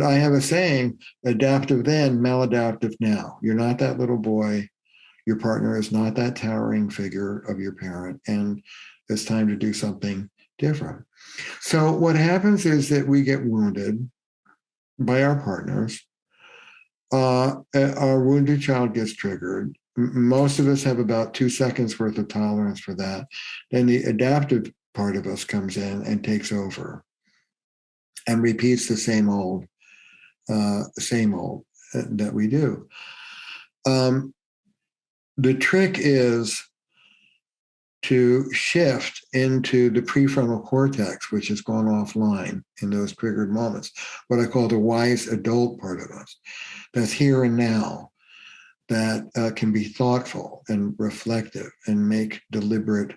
I have a saying, adaptive then, maladaptive now. You're not that little boy. Your partner is not that towering figure of your parent. And it's time to do something different. So what happens is that we get wounded by our partners. Our wounded child gets triggered. Most of us have about 2 seconds worth of tolerance for that. Then the adaptive part of us comes in and takes over and repeats the same old that we do. The trick is to shift into the prefrontal cortex, which has gone offline in those triggered moments, what I call the wise adult part of us, that's here and now, that can be thoughtful and reflective and make deliberate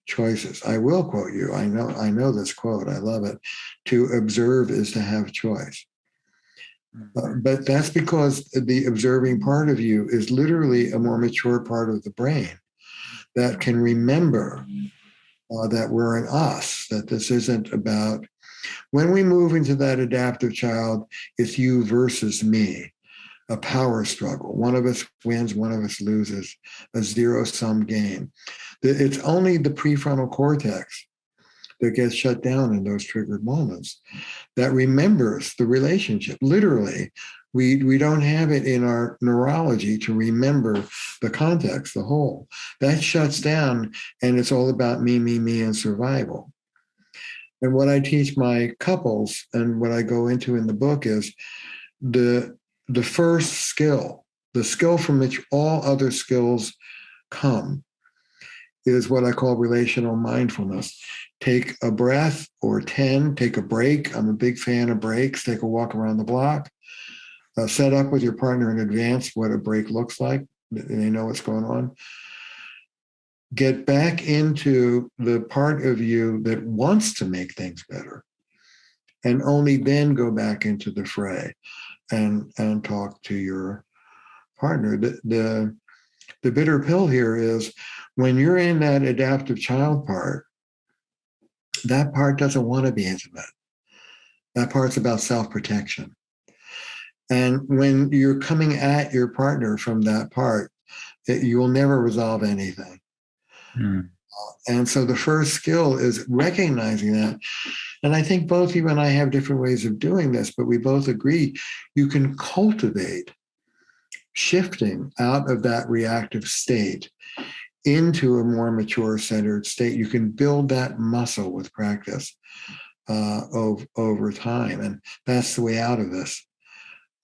choices. I will quote you. I know this quote. I love it. To observe is to have choice. But that's because the observing part of you is literally a more mature part of the brain that can remember that we're an us, that this isn't about, when we move into that adaptive child, it's you versus me, a power struggle. One of us wins, one of us loses, a zero-sum game. It's only the prefrontal cortex that gets shut down in those triggered moments that remembers the relationship. Literally, we don't have it in our neurology to remember the context, the whole. That shuts down, and it's all about me, and survival. And what I teach my couples and what I go into in the book is the first skill, the skill from which all other skills come, is what I call relational mindfulness. Take a breath or 10, take a break. I'm a big fan of breaks. Take a walk around the block. Set up with your partner in advance what a break looks like. They know what's going on. Get back into the part of you that wants to make things better, and only then go back into the fray and talk to your partner. The bitter pill here is when you're in that adaptive child part, that part doesn't want to be intimate. That part's about self-protection. And when you're coming at your partner from that part, you will never resolve anything. And so the first skill is recognizing that. And I think both you and I have different ways of doing this, but we both agree you can cultivate shifting out of that reactive state into a more mature centered state. You can build that muscle with practice over time. And that's the way out of this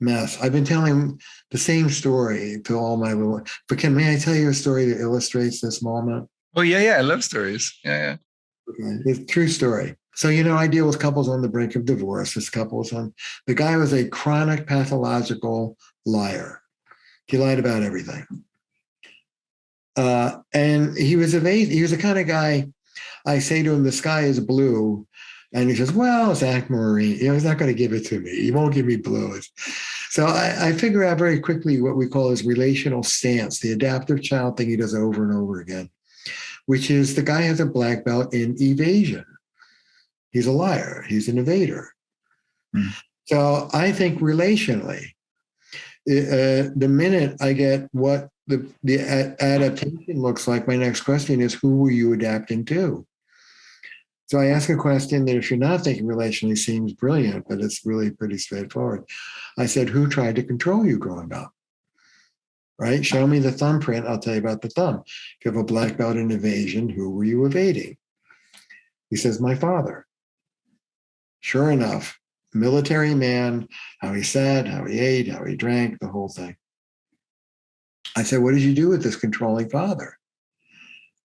mess. I've been telling the same story to all my little, but may I tell you a story that illustrates this moment? Oh, yeah. I love stories. Yeah. Okay. It's a true story. So, I deal with couples on the brink of divorce. The guy was a chronic pathological liar. He lied about everything. And he was the kind of guy, I say to him, the sky is blue. And he says, well, it's aquamarine. He's not going to give it to me. He won't give me blue. So I figure out very quickly what we call his relational stance, the adaptive child thing he does over and over again, which is the guy has a black belt in evasion. He's a liar. He's an evader. So I think relationally, the minute I get what the adaptation looks like, my next question is, who were you adapting to? So I ask a question that, if you're not thinking relationally, seems brilliant, but it's really pretty straightforward. I said, who tried to control you growing up? Right? Show me the thumbprint. I'll tell you about the thumb. If you have a black belt in evasion, who were you evading? He says, my father. Sure enough, military man, how he sat, how he ate, how he drank, the whole thing. I said, what did you do with this controlling father?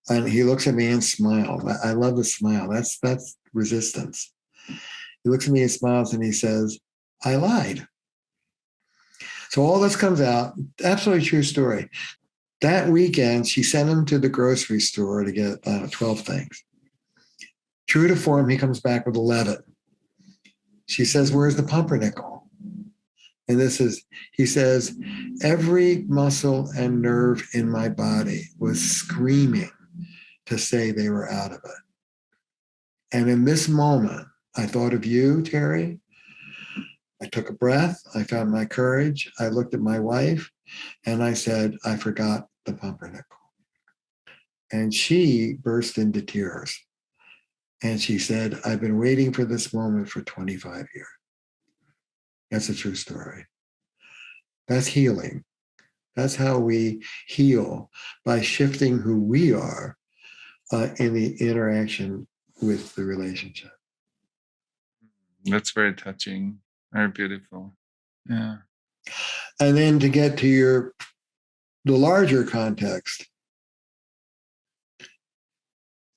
And he looks at me and smiles. I love the smile. That's resistance. He looks at me and smiles and he says, I lied. So all this comes out, absolutely true story. That weekend, she sent him to the grocery store to get 12 things. True to form, he comes back with 11. She says, where's the pumpernickel? And he says, every muscle and nerve in my body was screaming to say they were out of it. And in this moment, I thought of you, Terry. I took a breath. I found my courage. I looked at my wife and I said, I forgot the pumpernickel. And she burst into tears. And she said, I've been waiting for this moment for 25 years. That's a true story. That's healing. That's how we heal, by shifting who we are in the interaction with the relationship. That's very touching, very beautiful. Yeah. And then to get to the larger context,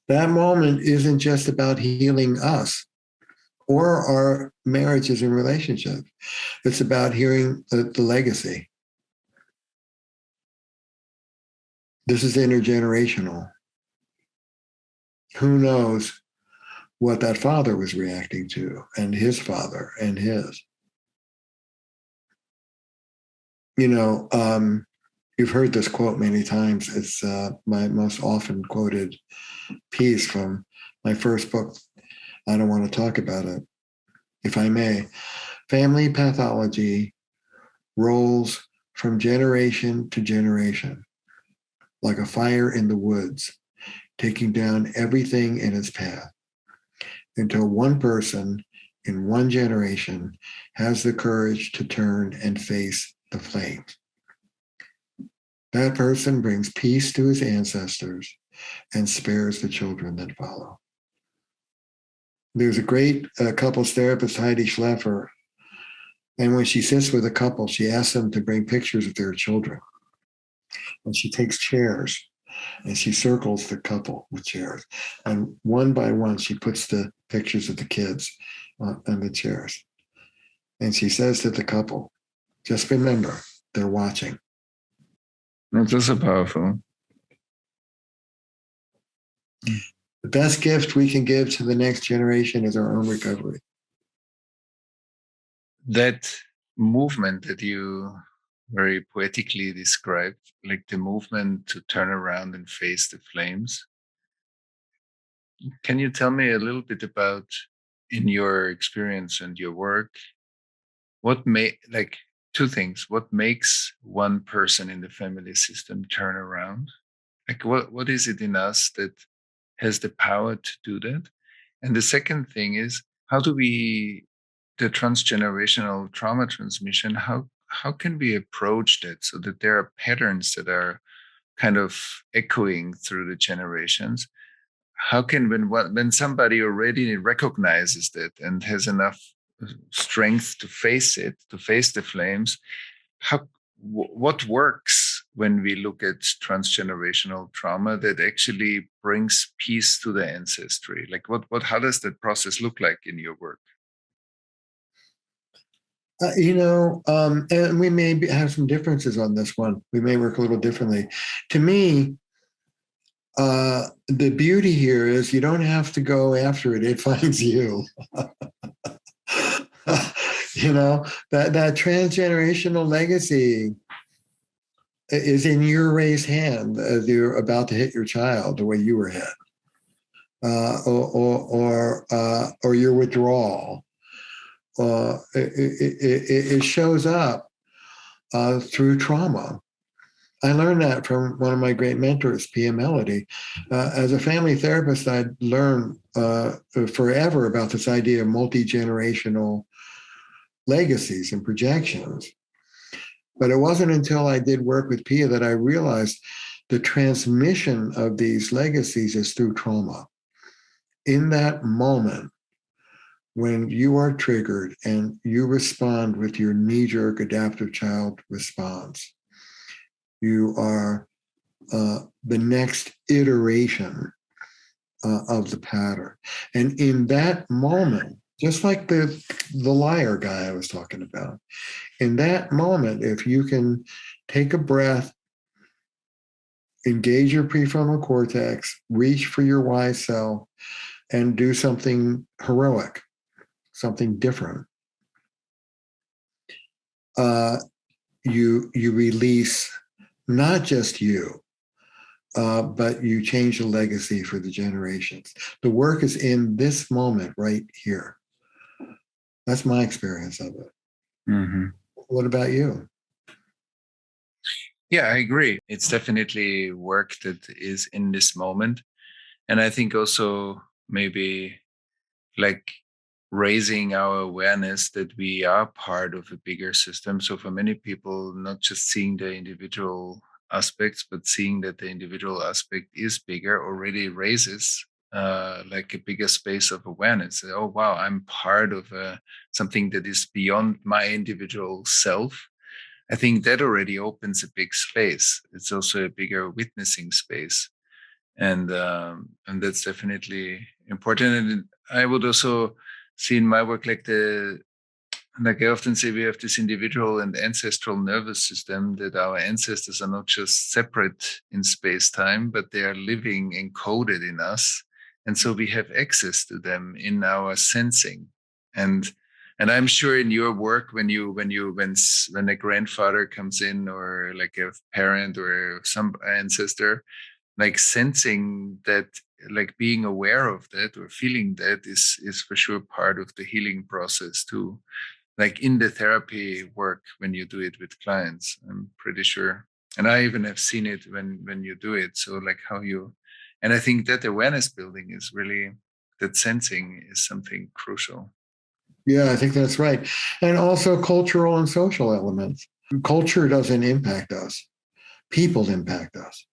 that moment isn't just about healing us or our marriages and relationships. It's about healing the legacy. This is intergenerational. Who knows what that father was reacting to, and his father and his. You've heard this quote many times. It's my most often quoted piece from my first book. I don't want to talk about it, if I may. Family pathology rolls from generation to generation, like a fire in the woods, taking down everything in its path, until one person in one generation has the courage to turn and face the flames. That person brings peace to his ancestors and spares the children that follow. There's a great couples therapist, Heidi Schleffer, and when she sits with a couple, she asks them to bring pictures of their children. And she takes chairs and she circles the couple with chairs. And one by one, she puts the pictures of the kids on the chairs. And she says to the couple, just remember, they're watching. That's also powerful. The best gift we can give to the next generation is our own recovery. That movement that you very poetically described, like the movement to turn around and face the flames. Can you tell me a little bit about, in your experience and your work, two things? What makes one person in the family system turn around? Like what is it in us that has the power to do that? And the second thing is, how do we, the transgenerational trauma transmission, how can we approach that so that there are patterns that are kind of echoing through the generations? How can, when somebody already recognizes that and has enough strength to face it, to face the flames, what works when we look at transgenerational trauma that actually brings peace to the ancestry? Like how does that process look like in your work? And we may have some differences on this one. We may work a little differently. To me, the beauty here is you don't have to go after it. It finds you. That transgenerational legacy is in your raised hand as you're about to hit your child the way you were hit, or your withdrawal. It shows up through trauma. I learned that from one of my great mentors, Pia Melody. As a family therapist, I'd learned forever about this idea of multi-generational legacies and projections. But it wasn't until I did work with Pia that I realized the transmission of these legacies is through trauma. In that moment, when you are triggered and you respond with your knee-jerk adaptive child response, you are the next iteration of the pattern. And in that moment, just like the liar guy I was talking about, in that moment, if you can take a breath, engage your prefrontal cortex, reach for your wise self, and do something heroic, something different, you release not just you, but you change the legacy for the generations. The work is in this moment right here. That's my experience of it. Mm-hmm. What about you? Yeah, I agree. It's definitely work that is in this moment. And I think also maybe like raising our awareness that we are part of a bigger system. So for many people, not just seeing the individual aspects, but seeing that the individual aspect is bigger already raises like a bigger space of awareness. Oh, wow, I'm part of something that is beyond my individual self. I think that already opens a big space. It's also a bigger witnessing space, and that's definitely important. And I would also see in my work like I often say, we have this individual and ancestral nervous system, that our ancestors are not just separate in space time, but they are living encoded in us, and so we have access to them in our sensing. And I'm sure in your work, when a grandfather comes in, or like a parent or some ancestor, like sensing that, like being aware of that or feeling that is for sure part of the healing process too, like in the therapy work when you do it with clients, I'm pretty sure. And I even have seen it when you do it. So like how you, and I think that awareness building is really, that sensing is something crucial. Yeah, I think that's right. And also cultural and social elements. Culture doesn't impact us, people impact us.